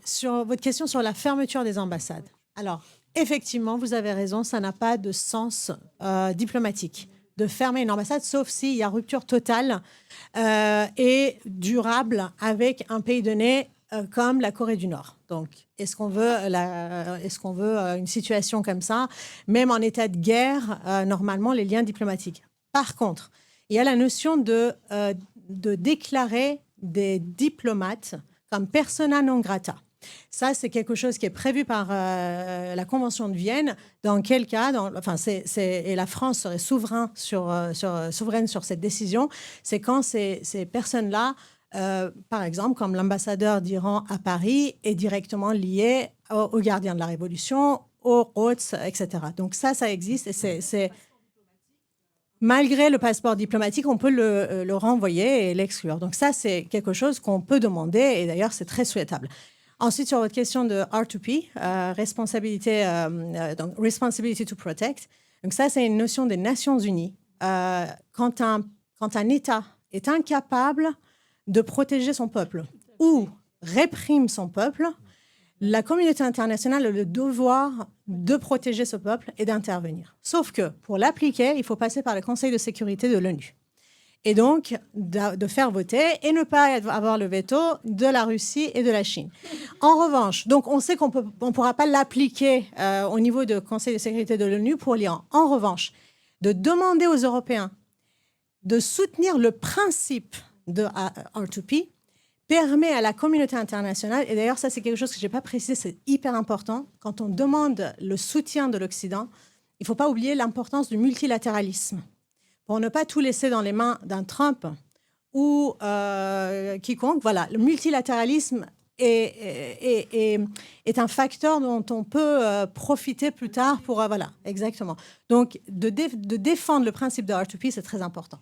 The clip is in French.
Sur votre question sur la fermeture des ambassades. Alors, effectivement, vous avez raison, ça n'a pas de sens diplomatique de fermer une ambassade, sauf s'il y a rupture totale et durable avec un pays donné comme la Corée du Nord. Donc, est-ce qu'on veut une situation comme ça? Même en état de guerre, normalement, les liens diplomatiques. Par contre, il y a la notion de déclarer des diplomates comme persona non grata. Ça, c'est quelque chose qui est prévu par la Convention de Vienne. Dans quel cas, et la France serait souveraine sur cette décision, c'est quand ces personnes-là, par exemple, comme l'ambassadeur d'Iran à Paris, est directement lié aux gardiens de la Révolution, aux Rhodes, etc. Donc ça existe et c'est malgré le passeport diplomatique, on peut le renvoyer et l'exclure. Donc ça, c'est quelque chose qu'on peut demander et d'ailleurs, c'est très souhaitable. Ensuite, sur votre question de R2P, donc Responsibility to Protect. Donc ça, c'est une notion des Nations Unies. Quand un État est incapable de protéger son peuple ou réprime son peuple, la communauté internationale a le devoir de protéger ce peuple et d'intervenir. Sauf que pour l'appliquer, il faut passer par le Conseil de sécurité de l'ONU. Et donc, de faire voter et ne pas avoir le veto de la Russie et de la Chine. En revanche, donc on sait qu'on ne pourra pas l'appliquer au niveau du Conseil de sécurité de l'ONU pour l'Iran. En revanche, de demander aux Européens de soutenir le principe de R2P permet à la communauté internationale, et d'ailleurs ça c'est quelque chose que je n'ai pas précisé, c'est hyper important, quand on demande le soutien de l'Occident, il ne faut pas oublier l'importance du multilatéralisme. Pour ne pas tout laisser dans les mains d'un Trump ou quiconque, voilà, le multilatéralisme est un facteur dont on peut profiter plus tard pour... voilà, exactement. Donc, de défendre le principe de R2P, c'est très important.